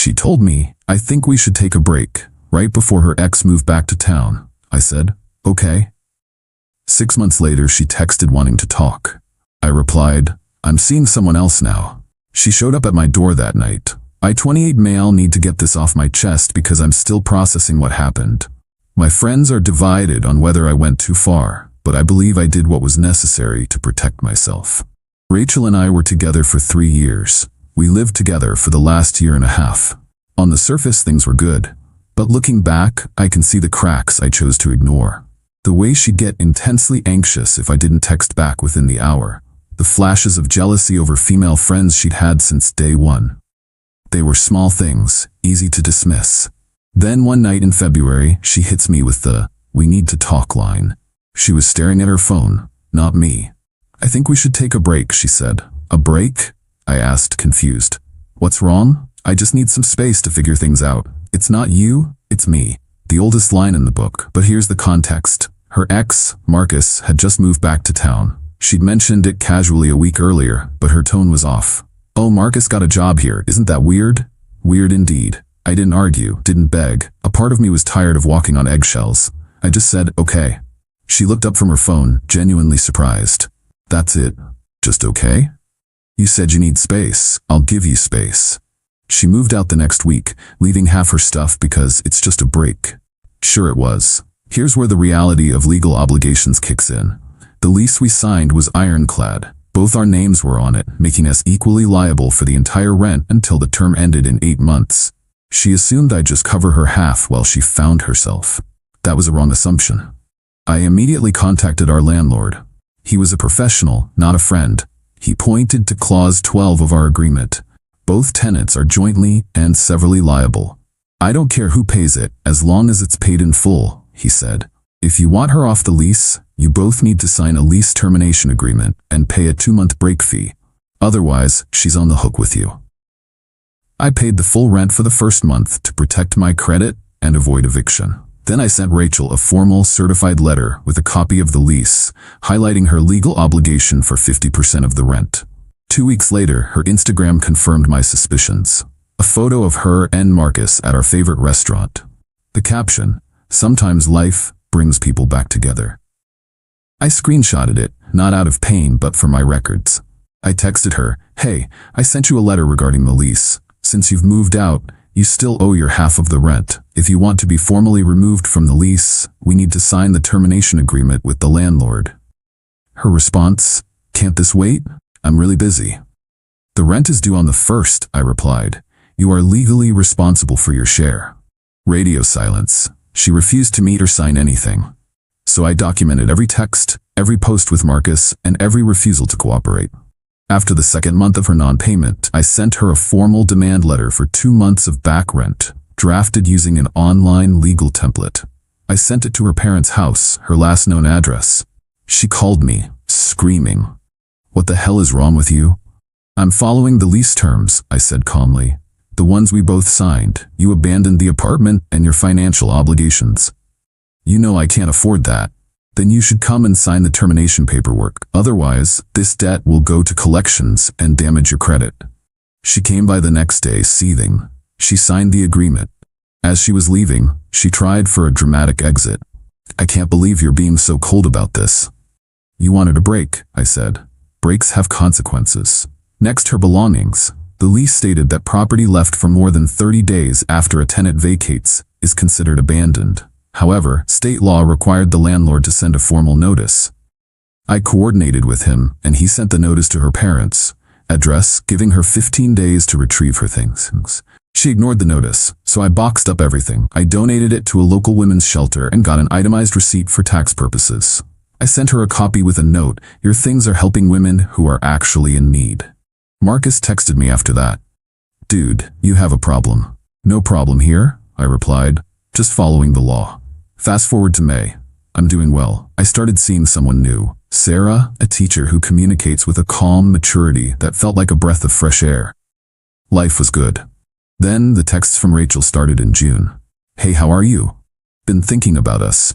She told me, I think we should take a break, right before her ex moved back to town. I said, okay. 6 months later, she texted wanting to talk. I replied, I'm seeing someone else now. She showed up at my door that night. I, 28 male, need to get this off my chest because I'm still processing what happened. My friends are divided on whether I went too far, but I believe I did what was necessary to protect myself. Rachel and I were together for 3 years. We lived together for the last year and a half. On the surface, things were good. But looking back, I can see the cracks I chose to ignore. The way she'd get intensely anxious if I didn't text back within the hour. The flashes of jealousy over female friends she'd had since day one. They were small things, easy to dismiss. Then one night in February, she hits me with the, "We need to talk" line. She was staring at her phone, not me. I think we should take a break, she said. A break? I asked, confused. What's wrong? I just need some space to figure things out. It's not you, it's me. The oldest line in the book, but here's the context. Her ex, Marcus, had just moved back to town. She'd mentioned it casually a week earlier, but her tone was off. Oh, Marcus got a job here, isn't that weird? Weird indeed. I didn't argue, didn't beg. A part of me was tired of walking on eggshells. I just said, okay. She looked up from her phone, genuinely surprised. That's it? Just okay? You said you need space. I'll give you space. She moved out the next week, leaving half her stuff because it's just a break. Sure it was. Here's where the reality of legal obligations kicks in. The lease we signed was ironclad. Both our names were on it, making us equally liable for the entire rent until the term ended in 8 months. She assumed I'd just cover her half while she found herself. That was a wrong assumption. I immediately contacted our landlord. He was a professional, not a friend. He pointed to Clause 12 of our agreement. Both tenants are jointly and severally liable. I don't care who pays it, as long as it's paid in full, he said. If you want her off the lease, you both need to sign a lease termination agreement and pay a 2-month break fee. Otherwise, she's on the hook with you. I paid the full rent for the first month to protect my credit and avoid eviction. Then I sent Rachel a formal certified letter with a copy of the lease, highlighting her legal obligation for 50% of the rent. 2 weeks later, her Instagram confirmed my suspicions. A photo of her and Marcus at our favorite restaurant. The caption, "Sometimes life brings people back together." I screenshotted it, not out of pain but for my records. I texted her, "Hey, I sent you a letter regarding the lease. Since you've moved out, you still owe your half of the rent. If you want to be formally removed from the lease, we need to sign the termination agreement with the landlord." Her response, "Can't this wait? I'm really busy." "The rent is due on the 1st, I replied. "You are legally responsible for your share." Radio silence. She refused to meet or sign anything. So I documented every text, every post with Marcus, and every refusal to cooperate. After the 2nd month of her non-payment, I sent her a formal demand letter for 2 months of back rent, drafted using an online legal template. I sent it to her parents' house, her last known address. She called me, screaming, "What the hell is wrong with you?" "I'm following the lease terms," I said calmly. "The ones we both signed. You abandoned the apartment and your financial obligations. You know I can't afford that. Then you should come and sign the termination paperwork. Otherwise, this debt will go to collections and damage your credit." She came by the next day, seething. She signed the agreement. As she was leaving, she tried for a dramatic exit. "I can't believe you're being so cold about this." "You wanted a break," I said. "Breaks have consequences." Next, her belongings. The lease stated that property left for more than 30 days after a tenant vacates is considered abandoned. However, state law required the landlord to send a formal notice. I coordinated with him, and he sent the notice to her parents' address, giving her 15 days to retrieve her things. She ignored the notice, so I boxed up everything. I donated it to a local women's shelter and got an itemized receipt for tax purposes. I sent her a copy with a note, "Your things are helping women who are actually in need." Marcus texted me after that. "Dude, you have a problem." "No problem here," I replied, "just following the law." Fast forward to May. I'm doing well. I started seeing someone new. Sarah, a teacher who communicates with a calm maturity that felt like a breath of fresh air. Life was good. Then the texts from Rachel started in June. "Hey, how are you? Been thinking about us.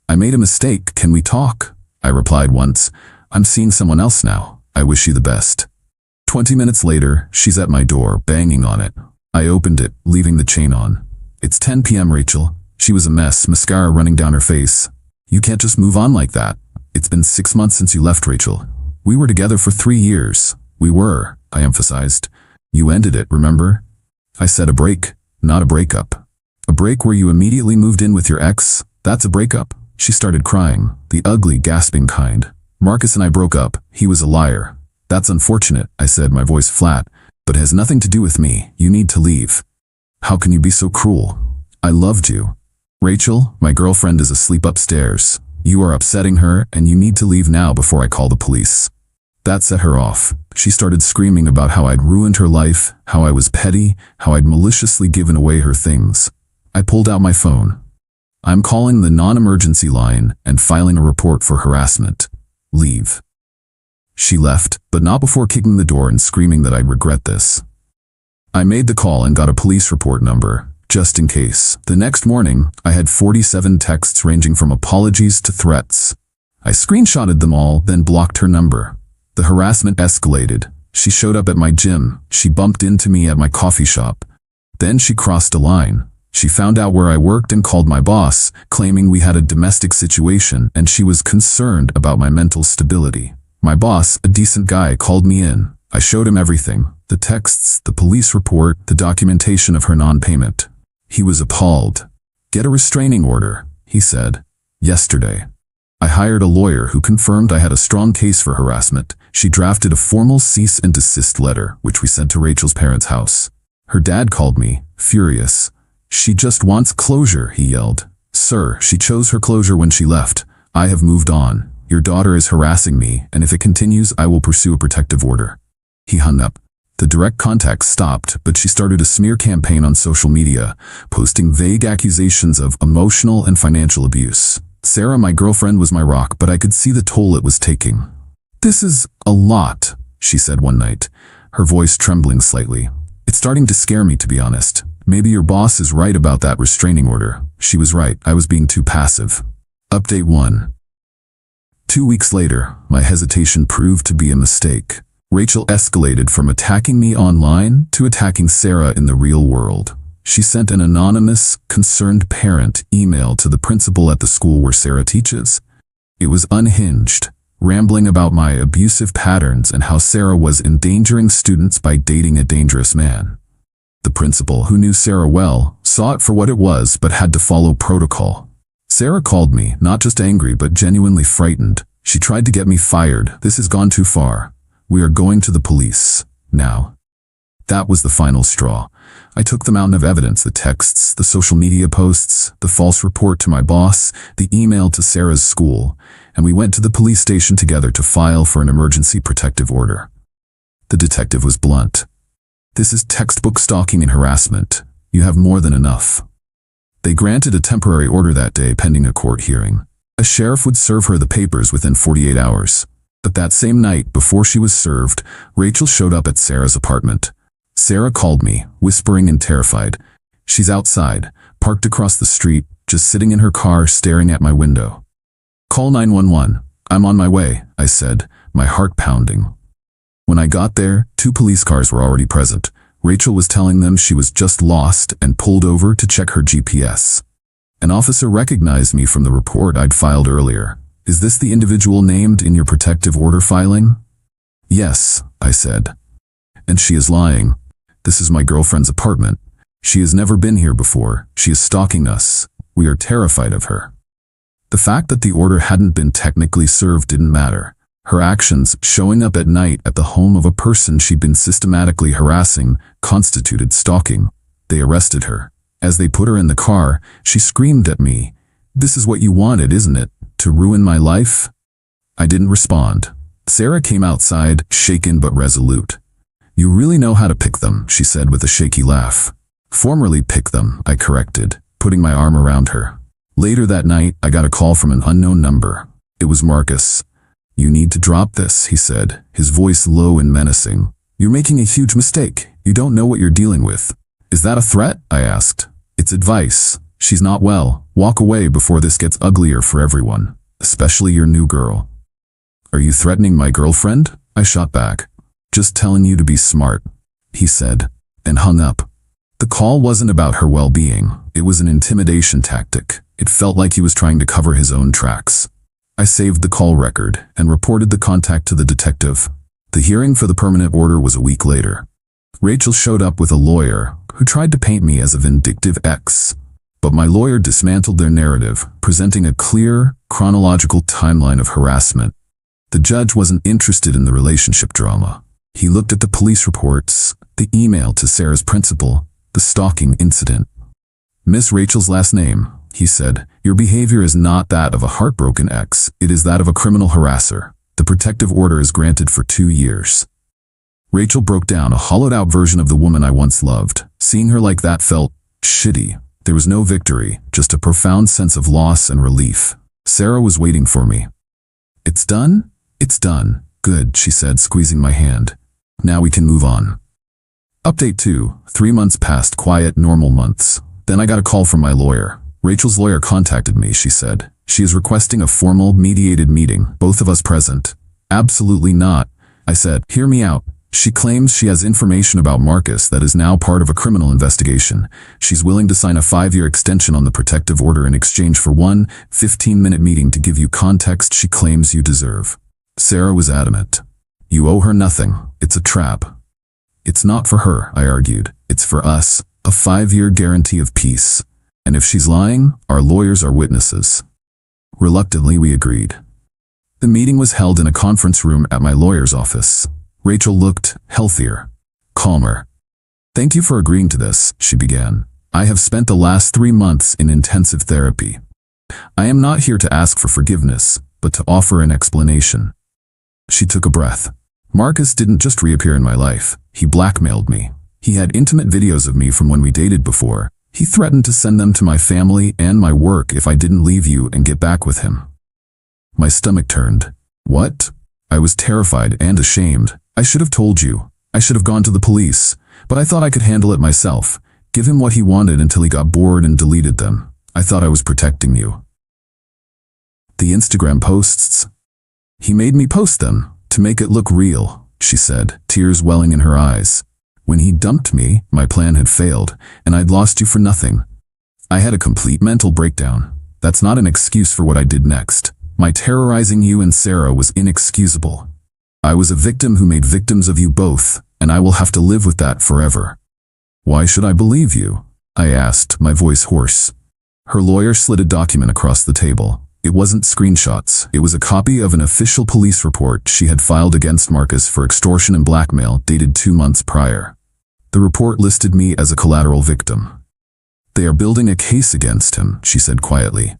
I made a mistake, can we talk?" I replied once, "I'm seeing someone else now. I wish you the best." 20 minutes later, she's at my door, banging on it. I opened it, leaving the chain on. It's 10 p.m., Rachel. She was a mess, mascara running down her face. You can't just move on like that. It's been 6 months since you left, Rachel. We were together for 3 years. We were, I emphasized. You ended it, remember? I said a break, not a breakup. A break where you immediately moved in with your ex? That's a breakup. She started crying, the ugly, gasping kind. Marcus and I broke up. He was a liar. That's unfortunate, I said, my voice flat, but it has nothing to do with me. You need to leave. How can you be so cruel? I loved you. Rachel, my girlfriend is asleep upstairs. You are upsetting her, and you need to leave now before I call the police. That set her off. She started screaming about how I'd ruined her life, how I was petty, how I'd maliciously given away her things. I pulled out my phone. I'm calling the non-emergency line and filing a report for harassment. Leave. She left, but not before kicking the door and screaming that I'd regret this. I made the call and got a police report number, just in case. The next morning, I had 47 texts ranging from apologies to threats. I screenshotted them all, then blocked her number. The harassment escalated. She showed up at my gym. She bumped into me at my coffee shop. Then she crossed a line. She found out where I worked and called my boss, claiming we had a domestic situation and she was concerned about my mental stability. My boss, a decent guy, called me in. I showed him everything. The texts, the police report, the documentation of her non-payment. He was appalled. Get a restraining order, he said. Yesterday. I hired a lawyer who confirmed I had a strong case for harassment. She drafted a formal cease and desist letter, which we sent to Rachel's parents' house. Her dad called me, furious. She just wants closure, he yelled. Sir, she chose her closure when she left. I have moved on. Your daughter is harassing me, and if it continues, I will pursue a protective order. He hung up. The direct contact stopped, but she started a smear campaign on social media, posting vague accusations of emotional and financial abuse. Sarah, my girlfriend, was my rock, but I could see the toll it was taking. This is a lot, she said one night, her voice trembling slightly. It's starting to scare me, to be honest. Maybe your boss is right about that restraining order. She was right. I was being too passive. Update 1. 2 weeks later, my hesitation proved to be a mistake. Rachel escalated from attacking me online to attacking Sarah in the real world. She sent an anonymous, concerned parent email to the principal at the school where Sarah teaches. It was unhinged, rambling about my abusive patterns and how Sarah was endangering students by dating a dangerous man. The principal, who knew Sarah well, saw it for what it was but had to follow protocol. Sarah called me, not just angry but genuinely frightened. She tried to get me fired. This has gone too far. We are going to the police. Now. That was the final straw. I took the mountain of evidence, the texts, the social media posts, the false report to my boss, the email to Sarah's school, and we went to the police station together to file for an emergency protective order. The detective was blunt. This is textbook stalking and harassment. You have more than enough. They granted a temporary order that day pending a court hearing. A sheriff would serve her the papers within 48 hours. But that same night, before she was served, Rachel showed up at Sarah's apartment. Sarah called me, whispering and terrified. She's outside, parked across the street, just sitting in her car staring at my window. Call 911. I'm on my way, I said, my heart pounding. When I got there, 2 police cars were already present. Rachel was telling them she was just lost and pulled over to check her GPS. An officer recognized me from the report I'd filed earlier. Is this the individual named in your protective order filing? Yes, I said. And she is lying. This is my girlfriend's apartment. She has never been here before. She is stalking us. We are terrified of her. The fact that the order hadn't been technically served didn't matter. Her actions, showing up at night at the home of a person she'd been systematically harassing, constituted stalking. They arrested her. As they put her in the car, she screamed at me, "This is what you wanted, isn't it? To ruin my life?" I didn't respond. Sarah came outside, shaken but resolute. "You really know how to pick them," she said with a shaky laugh. "Formerly pick them," I corrected, putting my arm around her. Later that night, I got a call from an unknown number. It was Marcus. "You need to drop this," he said, his voice low and menacing. "You're making a huge mistake. You don't know what you're dealing with." "Is that a threat?" I asked. "It's advice. She's not well. Walk away before this gets uglier for everyone, especially your new girl." "Are you threatening my girlfriend?" I shot back. "Just telling you to be smart," he said, and hung up. The call wasn't about her well-being. It was an intimidation tactic. It felt like he was trying to cover his own tracks. I saved the call record and reported the contact to the detective. The hearing for the permanent order was a week later. Rachel showed up with a lawyer who tried to paint me as a vindictive ex. But my lawyer dismantled their narrative, presenting a clear, chronological timeline of harassment. The judge wasn't interested in the relationship drama. He looked at the police reports, the email to Sarah's principal, the stalking incident. Miss Rachel's last name, he said, your behavior is not that of a heartbroken ex, it is that of a criminal harasser. The protective order is granted for 2 years. Rachel broke down, a hollowed-out version of the woman I once loved. Seeing her like that felt shitty. There was no victory, just a profound sense of loss and relief. Sarah was waiting for me. It's done? It's done. Good, she said, squeezing my hand. Now we can move on. Update 2. 3 months passed, quiet, normal months. Then I got a call from my lawyer. Rachel's lawyer contacted me, she said. She is requesting a formal, mediated meeting, both of us present. Absolutely not. I said, hear me out. She claims she has information about Marcus that is now part of a criminal investigation. She's willing to sign a 5-year extension on the protective order in exchange for one 15-minute meeting to give you context she claims you deserve. Sarah was adamant. You owe her nothing. It's a trap. It's not for her, I argued. It's for us. A 5-year guarantee of peace. And if she's lying, our lawyers are witnesses. Reluctantly, we agreed. The meeting was held in a conference room at my lawyer's office. Rachel looked healthier, calmer. Thank you for agreeing to this, she began. I have spent the last 3 months in intensive therapy. I am not here to ask for forgiveness, but to offer an explanation. She took a breath. Marcus didn't just reappear in my life. He blackmailed me. He had intimate videos of me from when we dated before. He threatened to send them to my family and my work if I didn't leave you and get back with him. My stomach turned. What? I was terrified and ashamed. I should have told you. I should have gone to the police. But I thought I could handle it myself. Give him what he wanted until he got bored and deleted them. I thought I was protecting you. The Instagram posts. He made me post them, to make it look real, she said, tears welling in her eyes. When he dumped me, my plan had failed, and I'd lost you for nothing. I had a complete mental breakdown. That's not an excuse for what I did next. My terrorizing you and Sarah was inexcusable. I was a victim who made victims of you both, and I will have to live with that forever. Why should I believe you? I asked, my voice hoarse. Her lawyer slid a document across the table. It wasn't screenshots. It was a copy of an official police report she had filed against Marcus for extortion and blackmail dated 2 months prior. The report listed me as a collateral victim. They are building a case against him, she said quietly.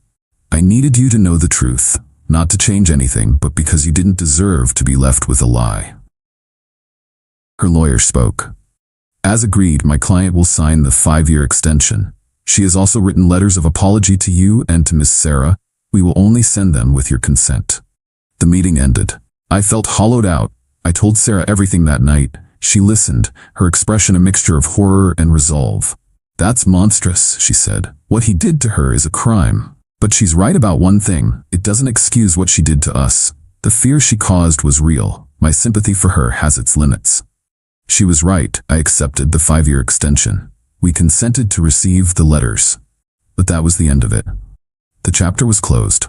I needed you to know the truth, not to change anything, but because you didn't deserve to be left with a lie. Her lawyer spoke. As agreed, my client will sign the 5-year extension. She has also written letters of apology to you and to Miss Sarah. We will only send them with your consent. The meeting ended. I felt hollowed out. I told Sarah everything that night. She listened, her expression a mixture of horror and resolve. That's monstrous, she said. What he did to her is a crime. But she's right about one thing. It doesn't excuse what she did to us. The fear she caused was real. My sympathy for her has its limits. She was right. I accepted the 5-year extension. We consented to receive the letters. But that was the end of it. The chapter was closed.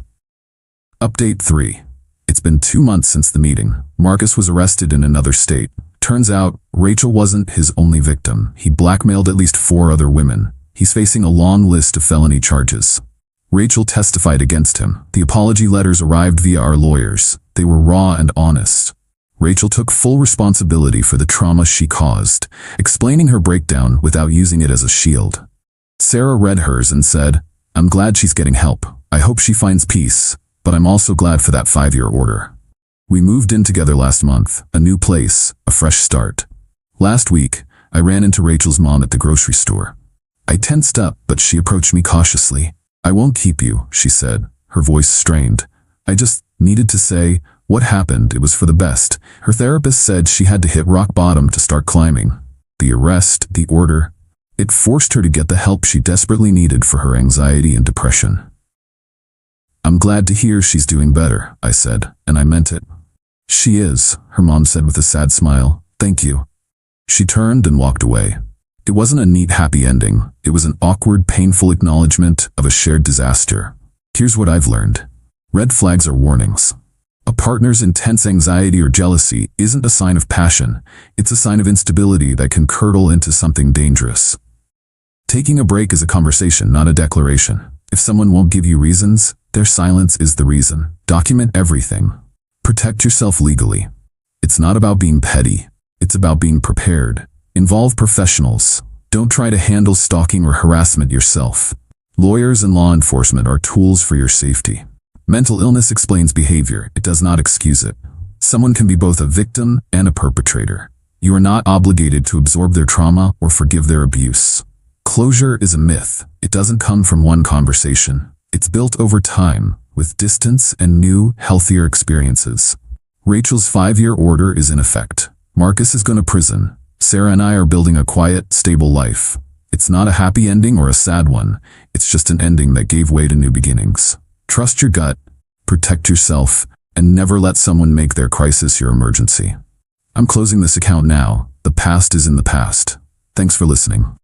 Update 3. It's been 2 months since the meeting. Marcus was arrested in another state. Turns out, Rachel wasn't his only victim. He blackmailed at least 4 other women. He's facing a long list of felony charges. Rachel testified against him. The apology letters arrived via our lawyers. They were raw and honest. Rachel took full responsibility for the trauma she caused, explaining her breakdown without using it as a shield. Sarah read hers and said, I'm glad she's getting help. I hope she finds peace, but I'm also glad for that 5-year order. We moved in together last month, a new place, a fresh start. Last week, I ran into Rachel's mom at the grocery store. I tensed up, but she approached me cautiously. I won't keep you, she said, her voice strained. I just needed to say, what happened, it was for the best. Her therapist said she had to hit rock bottom to start climbing. The arrest, the order, it forced her to get the help she desperately needed for her anxiety and depression. I'm glad to hear she's doing better, I said, and I meant it. She is, her mom said with a sad smile. Thank you. She turned and walked away. It wasn't a neat happy ending. It was an awkward, painful acknowledgement of a shared disaster. Here's what I've learned. Red flags are warnings. A partner's intense anxiety or jealousy isn't a sign of passion. It's a sign of instability that can curdle into something dangerous. Taking a break is a conversation, not a declaration. If someone won't give you reasons, their silence is the reason. Document everything. Protect yourself legally. It's not about being petty. It's about being prepared. Involve professionals. Don't try to handle stalking or harassment yourself. Lawyers and law enforcement are tools for your safety. Mental illness explains behavior. It does not excuse it. Someone can be both a victim and a perpetrator. You are not obligated to absorb their trauma or forgive their abuse. Closure is a myth. It doesn't come from one conversation. It's built over time, with distance and new, healthier experiences. Rachel's 5-year order is in effect. Marcus is going to prison. Sarah and I are building a quiet, stable life. It's not a happy ending or a sad one. It's just an ending that gave way to new beginnings. Trust your gut, protect yourself, and never let someone make their crisis your emergency. I'm closing this account now. The past is in the past. Thanks for listening.